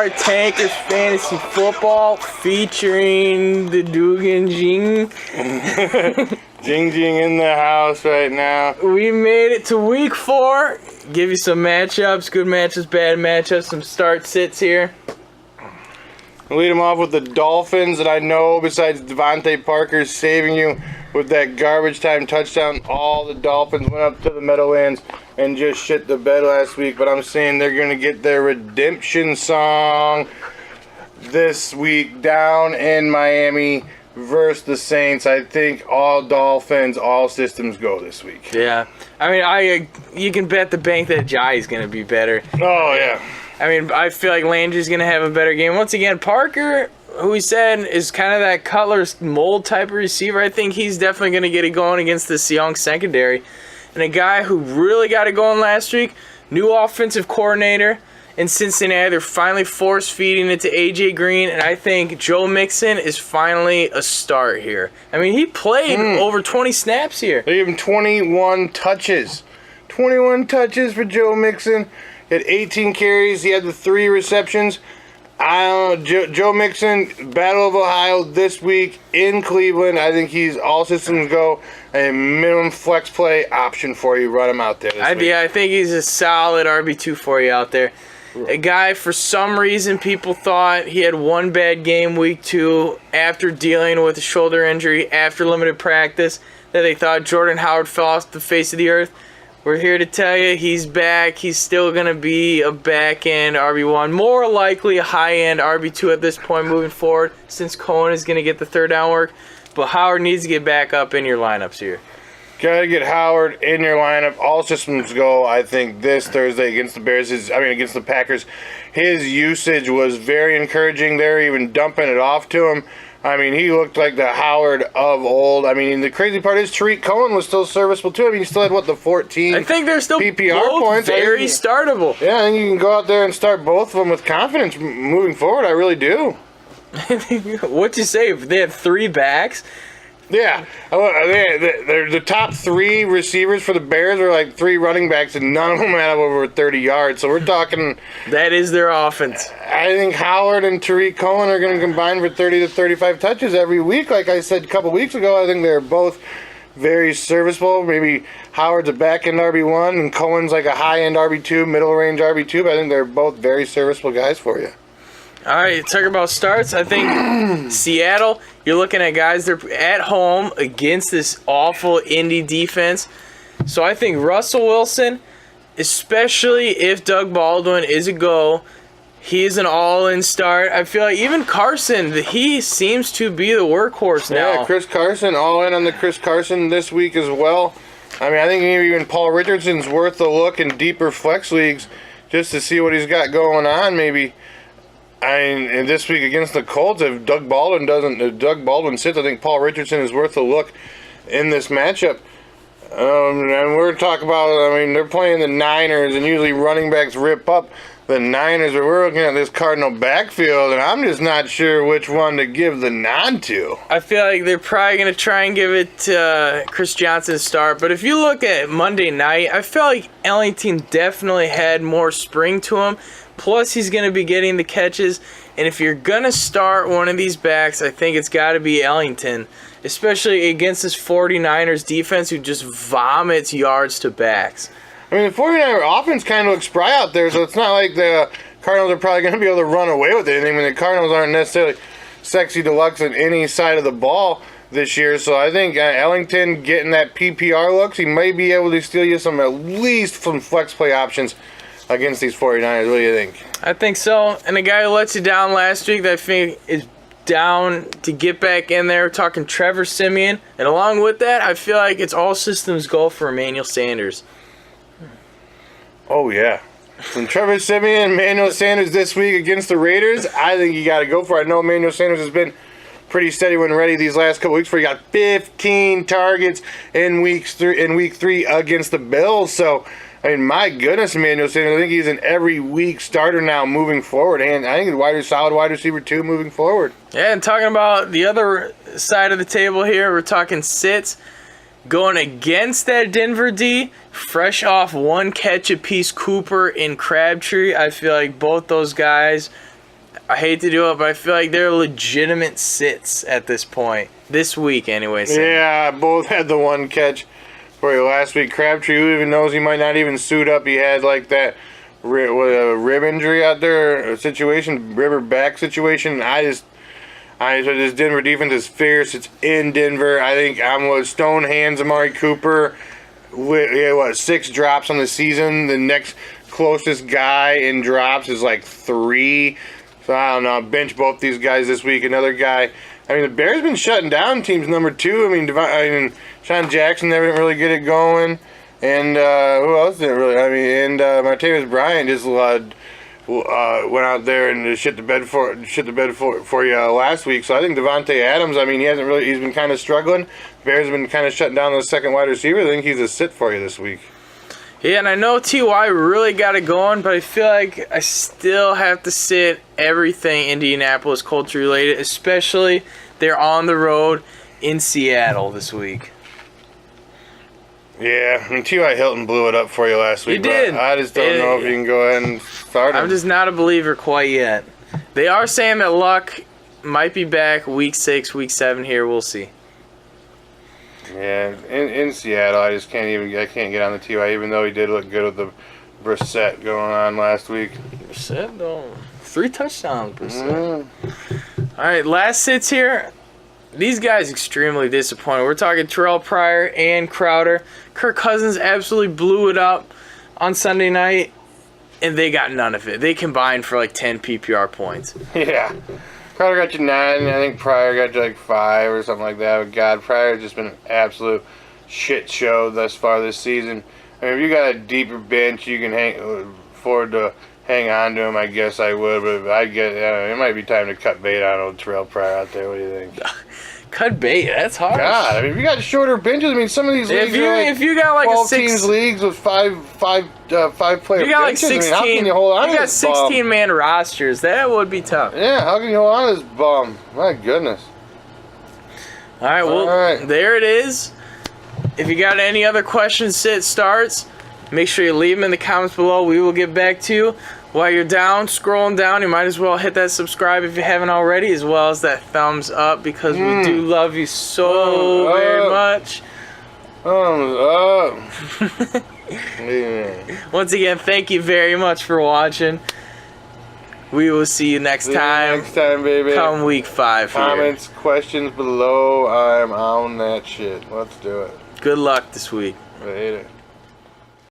Our Tankers Fantasy Football featuring the Dugan Jing. Jing Jing in the house right now. We made it to week 4. Give you some matchups, good matchups, bad matchups, some start sits here. Lead them off with the Dolphins, and I know besides Devontae Parker saving you with that garbage time touchdown, all the Dolphins went up to the Meadowlands and just shit the bed last week. But I'm saying they're going to get their redemption song this week down in Miami versus the Saints. I think all Dolphins, all systems go this week. Yeah. I mean, you can bet the bank that Jai's going to be better. Oh, yeah. I mean, I feel like Landry's going to have a better game. Once again, Parker, who we said is kind of that Cutler's mold type of receiver, I think he's definitely going to get it going against the Seahawks secondary. And a guy who really got it going last week, new offensive coordinator in Cincinnati. They're finally force-feeding it to A.J. Green, and I think Joe Mixon is finally a start here. I mean, he played over 20 snaps here. They gave him 21 touches. 21 touches for Joe Mixon. He had 18 carries. He had the 3 receptions. I don't know, Joe Mixon, Battle of Ohio this week in Cleveland. I think he's all systems go. A minimum flex play option for you. Run him out there this week. Yeah, I think he's a solid RB2 for you out there. A guy, for some reason, people thought he had one bad game week 2 after dealing with a shoulder injury, after limited practice, that they thought Jordan Howard fell off the face of the earth. We're here to tell you he's back. He's still going to be a back-end RB1. More likely a high-end RB2 at this point moving forward, since Cohen is going to get the third down work. But Howard needs to get back up in your lineups here. Got to get Howard in your lineup. All systems go, I think, this Thursday against the Bears. Against the Packers. His usage was very encouraging. They're even dumping it off to him. I mean, he looked like the Howard of old. I mean, the crazy part is Tariq Cohen was still serviceable too. I mean, he still had, the 14 I think they're still PPR both points. very startable. Yeah, I think you can go out there and start both of them with confidence moving forward. I really do. What'd you say? If they have 3 backs? Yeah. They're the top 3 receivers for the Bears are like 3 running backs, and none of them have over 30 yards. So we're talking... That is their offense. I think Howard and Tariq Cohen are going to combine for 30 to 35 touches every week. Like I said a couple weeks ago, I think they're both very serviceable. Maybe Howard's a back-end RB1 and Cohen's like a high-end RB2, middle-range RB2, but I think they're both very serviceable guys for you. All right, talking about starts, I think Seattle, you're looking at guys, they're at home against this awful Indy defense. So I think Russell Wilson, especially if Doug Baldwin is a go, he's an all-in start. I feel like even Carson, he seems to be the workhorse now. Yeah, Chris Carson, all in on the Chris Carson this week as well. I mean, I think even Paul Richardson's worth a look in deeper flex leagues just to see what he's got going on maybe. And this week against the Colts, if Doug Baldwin sits, I think Paul Richardson is worth a look in this matchup. And we're talking about, they're playing the Niners, and usually running backs rip up the Niners, but we're looking at this Cardinal backfield, and I'm just not sure which one to give the nod to. I feel like they're probably going to try and give it to Chris Johnson to start, but if you look at Monday night, I feel like Ellington definitely had more spring to him. Plus, he's going to be getting the catches. And if you're going to start one of these backs, I think it's got to be Ellington. Especially against this 49ers defense who just vomits yards to backs. I mean, the 49er offense kind of looks spry out there, so it's not like the Cardinals are probably going to be able to run away with anything. I mean, the Cardinals aren't necessarily sexy deluxe on any side of the ball this year. So I think Ellington getting that PPR looks, he might be able to steal you at least some flex play options against these 49ers. What do you think? I think so. And the guy who let you down last week that I think is down to get back in there, we're talking Trevor Siemian. And along with that, I feel like it's all systems go for Emmanuel Sanders. Oh, yeah. From Trevor Siemian and Emmanuel Sanders this week against the Raiders, I think you got to go for it. I know Emmanuel Sanders has been pretty steady when ready these last couple weeks, where he got 15 targets in week 3 against the Bills. So, I mean, my goodness, Emmanuel Sanders, I think he's an every week starter now moving forward. And I think he's a solid wide receiver, too, moving forward. Yeah, and talking about the other side of the table here, we're talking sits. Going against that Denver D, fresh off one catch apiece, Cooper and Crabtree. I feel like both those guys I hate to do it, but I feel like they're legitimate sits at this point. This week, anyway. So. Yeah, both had the one catch for you last week. Crabtree, who even knows he might not even suit up. He had like that rib injury out there situation, rib or back situation. So this Denver defense is fierce. It's in Denver. I think I'm with Stone Hands, Amari Cooper. With 6 drops on the season. The next closest guy in drops is like 3. So I don't know. Bench both these guys this week. Another guy. I mean, the Bears been shutting down teams number 2. I mean, Sean Jackson never didn't really get it going, and who else didn't really? I mean, and Martavis Bryant just went out there and shit the bed for you last week. So I think Devontae Adams. I mean, he's been kind of struggling. Bears have been kind of shutting down the second wide receiver. I think he's a sit for you this week. Yeah, and I know T.Y. really got it going, but I feel like I still have to sit everything Indianapolis culture related, especially they're on the road in Seattle this week. Yeah, I mean, T.Y. Hilton blew it up for you last week. He did. I just don't know if you can go ahead and start him. I'm just not a believer quite yet. They are saying that Luck might be back week 6, week 7 here. We'll see. Yeah, in Seattle, I can't get on the T.Y. even though he did look good with the Brissett going on last week. Brissett, though. 3 touchdowns, Brissett. All right, last sits here. These guys extremely disappointed. We're talking Terrell Pryor and Crowder. Kirk Cousins absolutely blew it up on Sunday night, and they got none of it. They combined for like 10 PPR points. Yeah. Crowder got you 9. I think Pryor got you like 5 or something like that. But God, Pryor's just been an absolute shit show thus far this season. I mean, if you got a deeper bench, you can afford to hang on to him. I guess I would, but it might be time to cut bait on old Terrell Pryor out there. What do you think? Cut bait, that's hard. God, I mean, if you got shorter benches, I mean, some of these leagues if you got like 12 a 6 teams leagues with five player you got like benches. 16. I mean, how can you hold on you to got this bum? 16 man rosters. That would be tough. Yeah, how can you hold on to this bum? My goodness. All right, well, All right. There it is. If you got any other questions, sit starts, make sure you leave them in the comments below. We will get back to you. While you're scrolling down, you might as well hit that subscribe if you haven't already, as well as that thumbs up, because we do love you so very much. Yeah. Once again, thank you very much for watching. We will see you next time. Next time, baby. Come week 5 here. Comments, questions below. I'm on that shit. Let's do it. Good luck this week. Later.